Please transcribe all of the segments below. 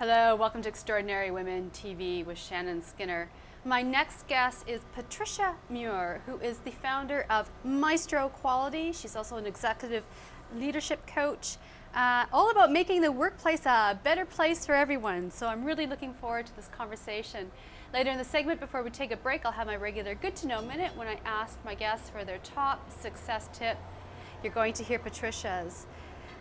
Hello, welcome to Extraordinary Women TV with Shannon Skinner. My next guest is Patricia Muir, who is the founder of Maestro Quality. She's also an executive leadership coach, all about making the workplace a better place for everyone. So I'm really looking forward to this conversation. Later in the segment, before we take a break, I'll have my regular Good to Know Minute when I ask my guests for their top success tip. You're going to hear Patricia's.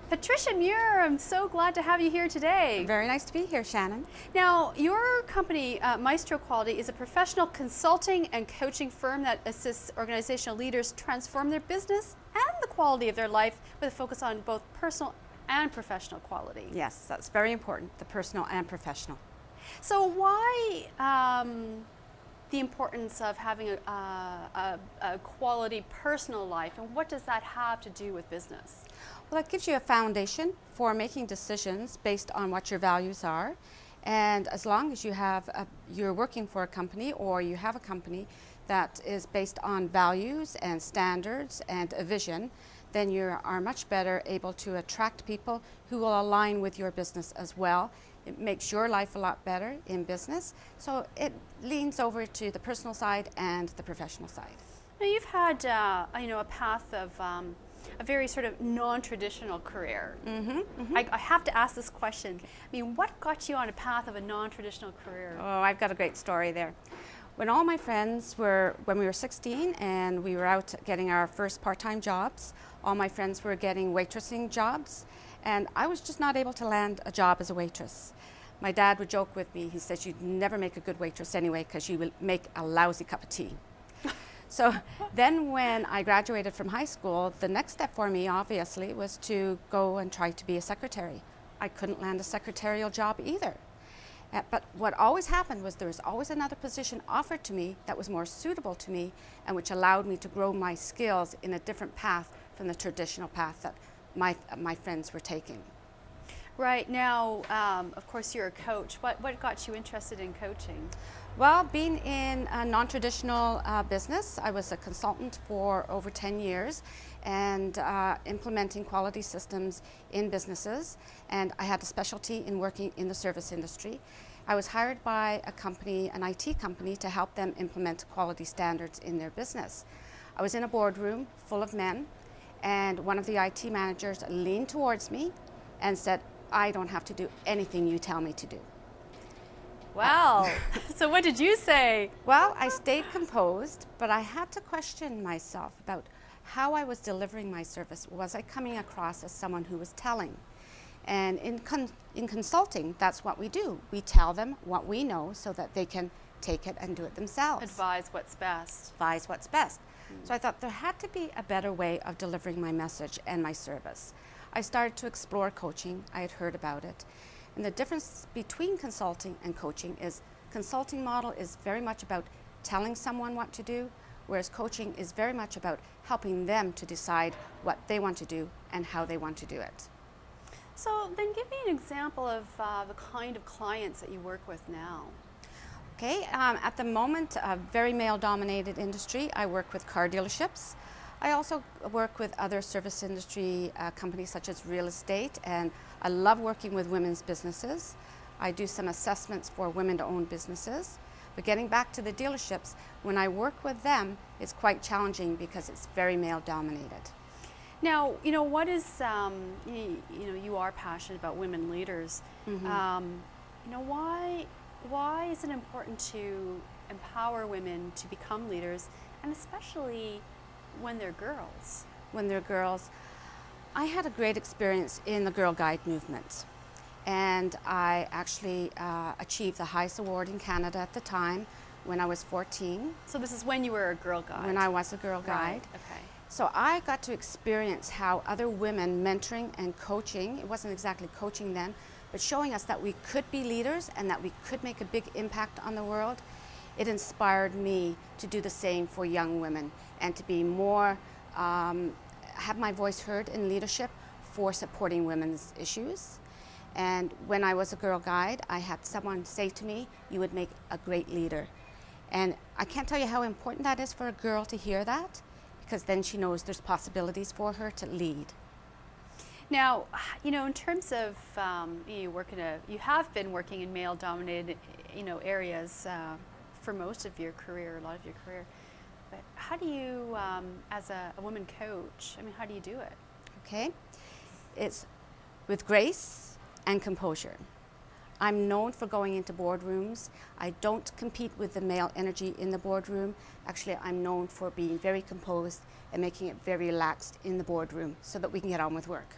Patricia Muir, I'm so glad to have you here today. Very nice to be here, Shannon. Now, your company, Maestro Quality, is a professional consulting and coaching firm that assists organizational leaders transform their business and the quality of their life with a focus on both personal and professional quality. Yes, that's very important, the personal and professional. So why the importance of having a quality personal life, and what does that have to do with business? Well, it gives you a foundation for making decisions based on what your values are. And as long as you're working for a company or you have a company that is based on values and standards and a vision, then you are much better able to attract people who will align with your business as well. It makes your life a lot better in business. So it leans over to the personal side and the professional side. Now, you've had a path of a very sort of non-traditional career. I have to ask this question. I mean, what got you on a path of a non-traditional career? Oh, I've got a great story there. When all my friends when we were 16 and we were out getting our first part-time jobs, all my friends were getting waitressing jobs, and I was just not able to land a job as a waitress. My dad would joke with me, he says, "You'd never make a good waitress anyway because you will make a lousy cup of tea." So then when I graduated from high school, the next step for me obviously was to go and try to be a secretary. I couldn't land a secretarial job either. But what always happened was there was always another position offered to me that was more suitable to me and which allowed me to grow my skills in a different path from the traditional path that my friends were taking. Right. Now, of course, you're a coach. What got you interested in coaching? Well, being in a non-traditional business, I was a consultant for over 10 years and implementing quality systems in businesses, and I had a specialty in working in the service industry. I was hired by a company, an IT company, to help them implement quality standards in their business. I was in a boardroom full of men, and one of the IT managers leaned towards me and said, "I don't have to do anything you tell me to do." Wow. So what did you say? Well, I stayed composed, but I had to question myself about how I was delivering my service. Was I coming across as someone who was telling? And in consulting, that's what we do. We tell them what we know so that they can take it and do it themselves. Advise what's best. Advise what's best. So I thought there had to be a better way of delivering my message and my service. I started to explore coaching. I had heard about it. And the difference between consulting and coaching is consulting model is very much about telling someone what to do, whereas coaching is very much about helping them to decide what they want to do and how they want to do it. So then give me an example of the kind of clients that you work with now. Okay, at the moment, a very male-dominated industry. I work with car dealerships. I also work with other service industry companies such as real estate, and I love working with women's businesses. I do some assessments for women-owned businesses. But getting back to the dealerships, when I work with them, it's quite challenging because it's very male-dominated. Now, what is, you are passionate about women leaders. Why is it important to empower women to become leaders, and especially when they're girls? When they're girls, I had a great experience in the Girl Guide movement, and I actually achieved the highest award in Canada at the time when I was 14. So this is when you were a Girl Guide? When I was a Girl Guide. Right. Okay. So I got to experience how other women mentoring and coaching, it wasn't exactly coaching then, but showing us that we could be leaders and that we could make a big impact on the world. It inspired me to do the same for young women and to be more, have my voice heard in leadership for supporting women's issues. And when I was a Girl Guide, I had someone say to me, "You would make a great leader." And I can't tell you how important that is for a girl to hear that, because then she knows there's possibilities for her to lead. Now, in terms of you have been working in male-dominated, areas for most of your career, a lot of your career. But how do you, as a woman coach, how do you do it? Okay, it's with grace and composure. I'm known for going into boardrooms. I don't compete with the male energy in the boardroom. Actually, I'm known for being very composed and making it very relaxed in the boardroom so that we can get on with work.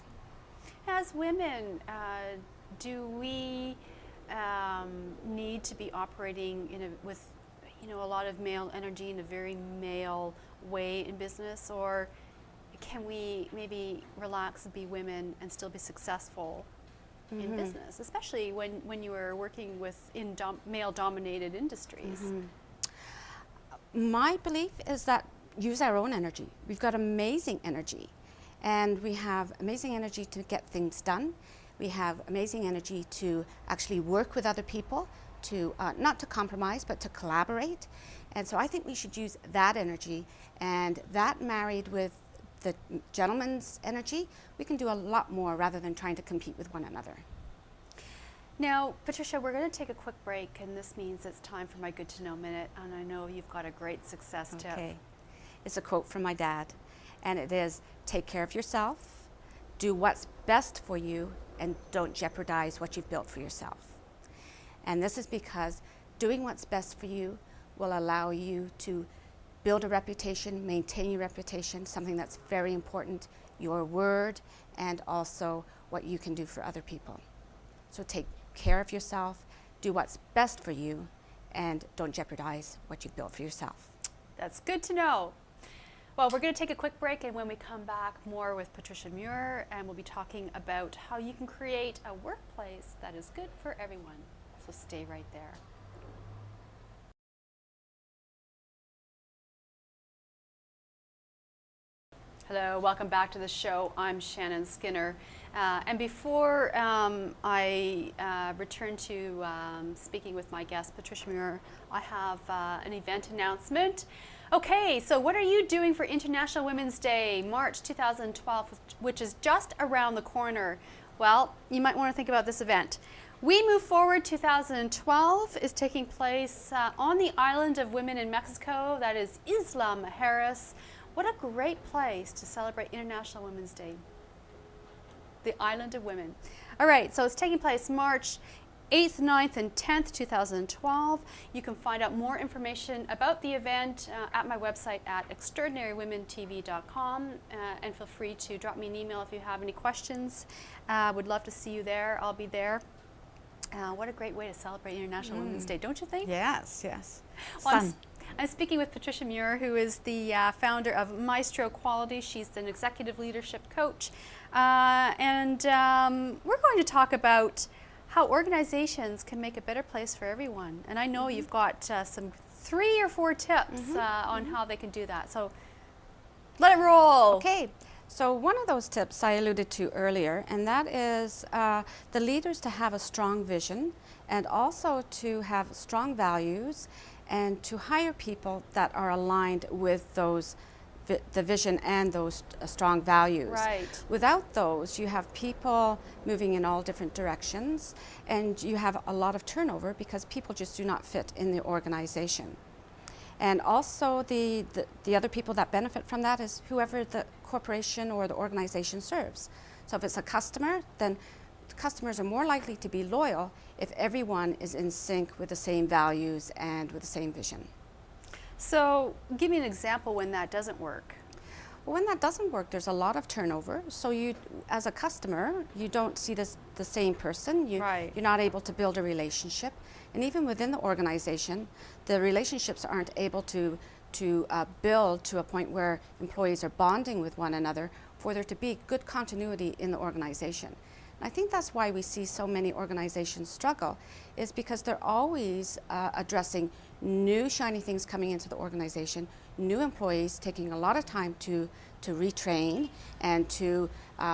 As women, do we need to be operating with a lot of male energy in a very male way in business, or can we maybe relax and be women and still be successful in business, especially when you are working in male-dominated industries? My belief is that use our own energy. We've got amazing energy, and we have amazing energy to get things done. We have amazing energy to actually work with other people, to not to compromise, but to collaborate. And so I think we should use that energy, and that married with the gentleman's energy, we can do a lot more rather than trying to compete with one another. Now, Patricia, we're going to take a quick break, and this means it's time for my Good to Know Minute, and I know you've got a great success tip. Okay. It's a quote from my dad, and it is, take care of yourself, do what's best for you, and don't jeopardize what you've built for yourself. And this is because doing what's best for you will allow you to build a reputation, maintain your reputation, something that's very important, your word, and also what you can do for other people. So take care of yourself, do what's best for you, and don't jeopardize what you've built for yourself. That's good to know. Well, we're going to take a quick break, and when we come back, more with Patricia Muir, and we'll be talking about how you can create a workplace that is good for everyone. So stay right there. Hello, welcome back to the show. I'm Shannon Skinner. And before I return to speaking with my guest, Patricia Muir, I have an event announcement. Okay, so what are you doing for International Women's Day, March 2012, which is just around the corner? Well, you might want to think about this event. We Move Forward 2012 is taking place on the island of women in Mexico, that is Isla Mujeres. What a great place to celebrate International Women's Day. The Island of Women. All right, so it's taking place March 8th, 9th, and 10th, 2012. You can find out more information about the event at my website at extraordinarywomentv.com, and feel free to drop me an email if you have any questions. Would love to see you there. I'll be there. What a great way to celebrate International Women's Day, don't you think? Yes, yes. Well, I'm speaking with Patricia Muir, who is the founder of Maestro Quality. She's an executive leadership coach. And we're going to talk about how organizations can make a better place for everyone. And I know you've got some 3 or 4 tips on how they can do that. So let it roll. Okay. So one of those tips I alluded to earlier, and that is the leaders to have a strong vision and also to have strong values and to hire people that are aligned with those the vision and those strong values. Right. Without those, you have people moving in all different directions, and you have a lot of turnover because people just do not fit in the organization. And also the other people that benefit from that is whoever the corporation or the organization serves. So if it's a customer, then customers are more likely to be loyal if everyone is in sync with the same values and with the same vision. So give me an example when that doesn't work. Well, when that doesn't work, there's a lot of turnover. So you, as a customer, you don't see the same person. Right. You're not able to build a relationship. And even within the organization, the relationships aren't able to build to a point where employees are bonding with one another for there to be good continuity in the organization. And I think that's why we see so many organizations struggle, is because they're always addressing new shiny things coming into the organization, new employees taking a lot of time to retrain and to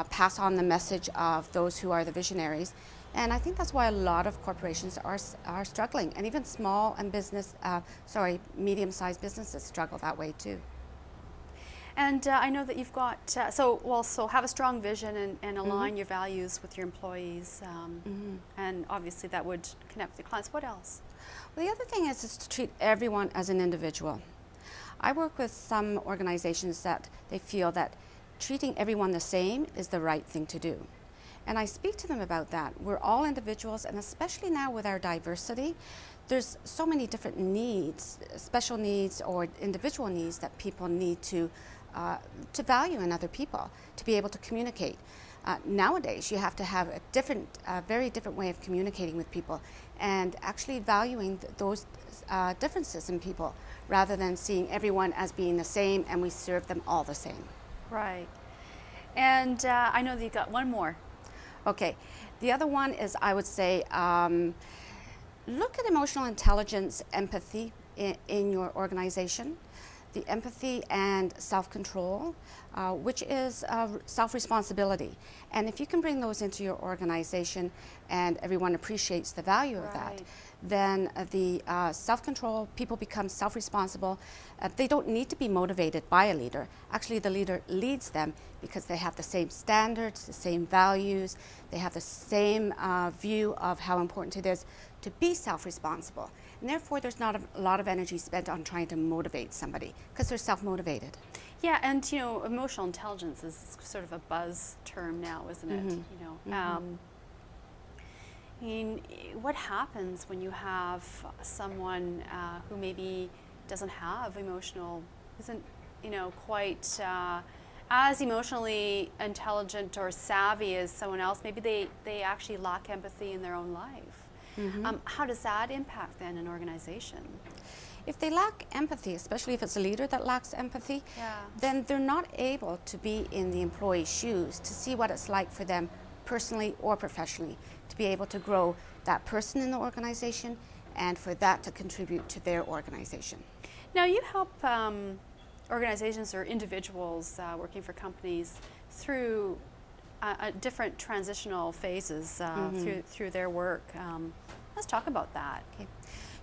pass on the message of those who are the visionaries. And I think that's why a lot of corporations are struggling, and even small and medium-sized businesses struggle that way too. And I know that you've got, so have a strong vision and align your values with your employees. And obviously that would connect with the clients. What else? Well, the other thing is to treat everyone as an individual. I work with some organizations that they feel that treating everyone the same is the right thing to do. And I speak to them about that. We're all individuals, and especially now with our diversity, there's so many different needs, special needs or individual needs that people need to value in other people, to be able to communicate. Nowadays, you have to have a very different way of communicating with people and actually valuing those differences in people rather than seeing everyone as being the same and we serve them all the same. Right. And I know that you got one more. Okay. The other one is, I would say, look at emotional intelligence, empathy in your organization. The empathy and self-control, which is self-responsibility. And if you can bring those into your organization and everyone appreciates the value of that, then the self-control, people become self-responsible. They don't need to be motivated by a leader. Actually, the leader leads them because they have the same standards, the same values, they have the same view of how important it is to be self-responsible. And therefore, there's not a lot of energy spent on trying to motivate somebody because they're self-motivated. Yeah, and you know, emotional intelligence is sort of a buzz term now, isn't it? You know, I mean, what happens when you have someone who maybe doesn't have isn't, you know, quite as emotionally intelligent or savvy as someone else? Maybe they actually lack empathy in their own life. How does that impact then an organization? If they lack empathy, especially if it's a leader that lacks empathy, then they're not able to be in the employee's shoes to see what it's like for them personally or professionally, to be able to grow that person in the organization and for that to contribute to their organization. Now you help organizations or individuals working for companies through different transitional phases through their work. Let's talk about that. Okay.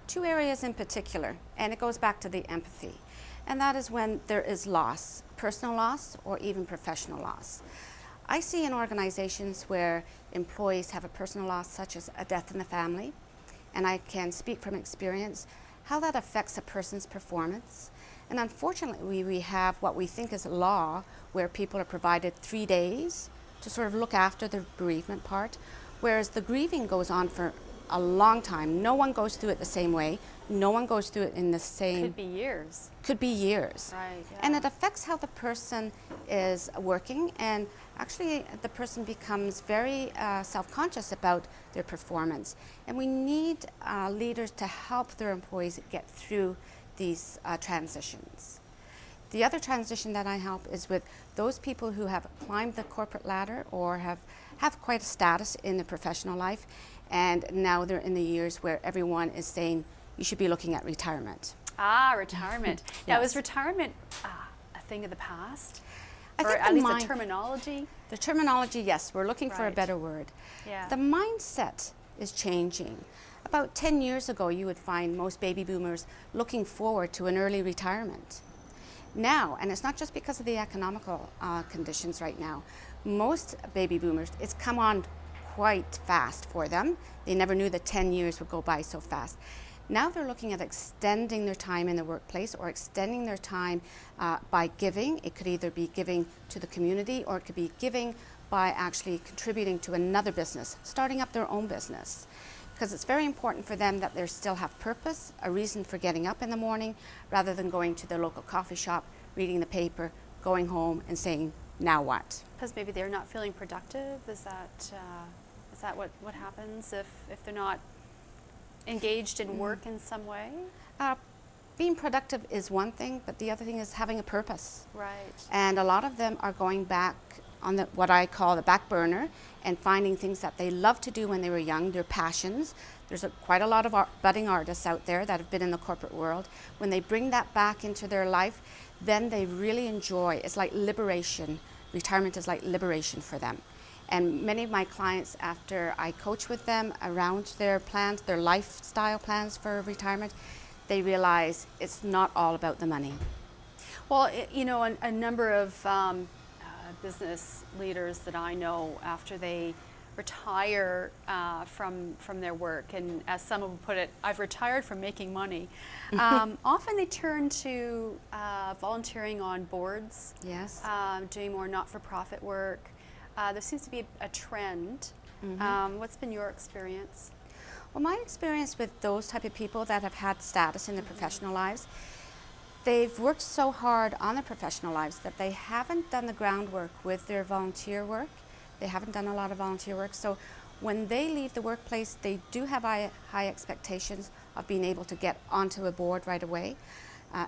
Two areas in particular, and it goes back to the empathy, and that is when there is loss, personal loss or even professional loss. I see in organizations where employees have a personal loss, such as a death in the family, and I can speak from experience how that affects a person's performance. And unfortunately, we have what we think is a law where people are provided 3 days to sort of look after the bereavement part, whereas the grieving goes on for a long time. No one goes through it the same way. No one goes through it in the same... Could be years. Could be years. Right, yeah. And it affects how the person is working, and actually the person becomes very self-conscious about their performance. And we need leaders to help their employees get through these transitions. The other transition that I help is with those people who have climbed the corporate ladder or have quite a status in their professional life, and now they're in the years where everyone is saying you should be looking at retirement. Ah, retirement. Now, Yes. is retirement a thing of the past? I or think at the least mind- the terminology? The terminology, yes, we're looking for a Right. better word. Yeah. The mindset is changing. About 10 years ago, you would find most baby boomers looking forward to an early retirement. Now, and it's not just because of the economical conditions right now, most baby boomers, it's come on quite fast for them. They never knew that 10 years would go by so fast. Now they're looking at extending their time in the workplace or extending their time by giving. It could either be giving to the community or it could be giving by actually contributing to another business, starting up their own business. Because it's very important for them that they still have purpose, a reason for getting up in the morning, rather than going to their local coffee shop, reading the paper, going home and saying, now what? Because maybe they're not feeling productive? Is that what happens if they're not engaged in work in some way? Being productive is one thing, but the other thing is having a purpose. Right. And a lot of them are going back on what I call the back burner and finding things that they loved to do when they were young, their passions. There's quite a lot of budding artists out there that have been in the corporate world. When they bring that back into their life, then they really enjoy. It's like liberation. Retirement is like liberation for them. And many of my clients, after I coach with them around their plans, their lifestyle plans for retirement, they realize it's not all about the money. Well, you know, a number of business leaders that I know, after they retire from their work, and as some would put it, I've retired from making money. Often they turn to volunteering on boards, Yes. doing more not-for-profit work. There seems to be a trend. What's been your experience? Well, my experience with those type of people that have had status in their professional lives, they've worked so hard on their professional lives that they haven't done the groundwork with their volunteer work. They haven't done a lot of volunteer work. So when they leave the workplace, they do have high expectations of being able to get onto a board right away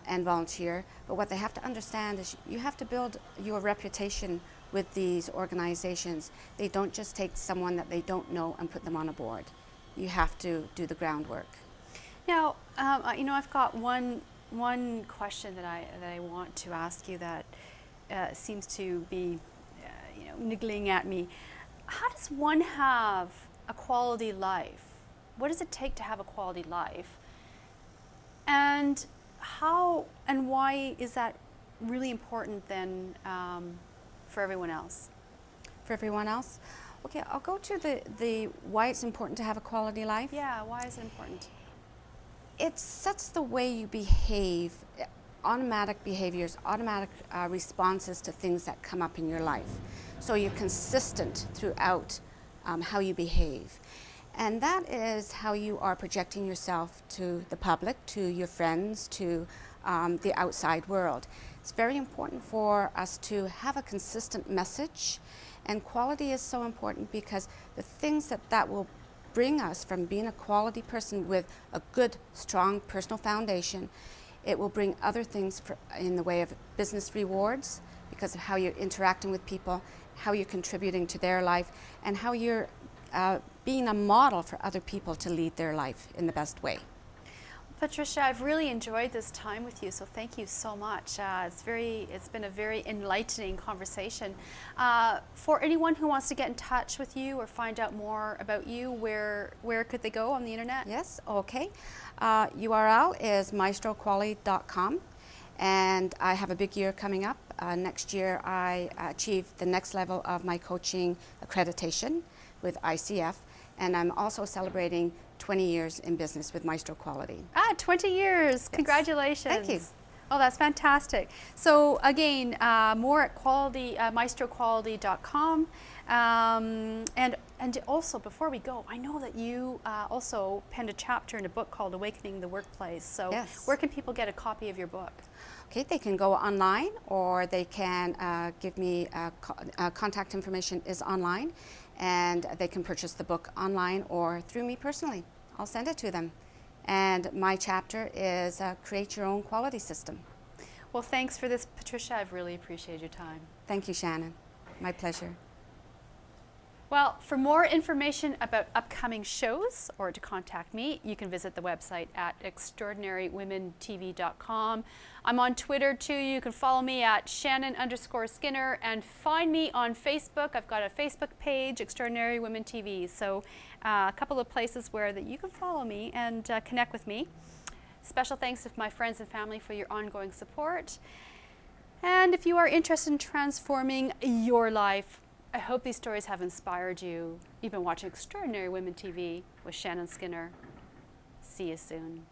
and volunteer. But what they have to understand is you have to build your reputation with these organizations. They don't just take someone that they don't know and put them on a board. You have to do the groundwork. Now, you know, I've got one question that I want to ask you that seems to be, you know, niggling at me. How does one have a quality life? What does it take to have a quality life? And how and why is that really important then for everyone else? For everyone else? Okay, I'll go to the why it's important to have a quality life. Yeah, why is it important? It sets the way you behave, automatic behaviors, automatic responses to things that come up in your life. So you're consistent throughout how you behave. And that is how you are projecting yourself to the public, to your friends, to the outside world. It's very important for us to have a consistent message, and quality is so important because the things that will bring us from being a quality person with a good, strong personal foundation, it will bring other things in the way of business rewards because of how you're interacting with people, how you're contributing to their life, and how you're being a model for other people to lead their life in the best way. Patricia, I've really enjoyed this time with you, so thank you so much. It's been a very enlightening conversation. For anyone who wants to get in touch with you or find out more about you, where could they go on the internet? Yes, okay. URL is maestroquality.com, and I have a big year coming up. Next year I achieve the next level of my coaching accreditation with ICF, and I'm also celebrating 20 years in business with Maestro Quality. 20 years. Yes. Congratulations. Thank you. Oh, that's fantastic. So again, more at maestroquality.com. And also, before we go, I know that you also penned a chapter in a book called Awakening the Workplace. So yes. Where can people get a copy of your book? Okay, they can go online, or they can give me contact information is online, and they can purchase the book online or through me personally. I'll send it to them. And my chapter is Create Your Own Quality System. Well, thanks for this, Patricia. I've really appreciated your time. Thank you, Shannon. My pleasure. Well, for more information about upcoming shows or to contact me, you can visit the website at extraordinarywomentv.com. I'm on Twitter too. You can follow me at Shannon_Skinner and find me on Facebook. I've got a Facebook page, Extraordinary Women TV. So a couple of places where that you can follow me and connect with me. Special thanks to my friends and family for your ongoing support. And if you are interested in transforming your life, I hope these stories have inspired you. You've been watching Extraordinary Women TV with Shannon Skinner. See you soon.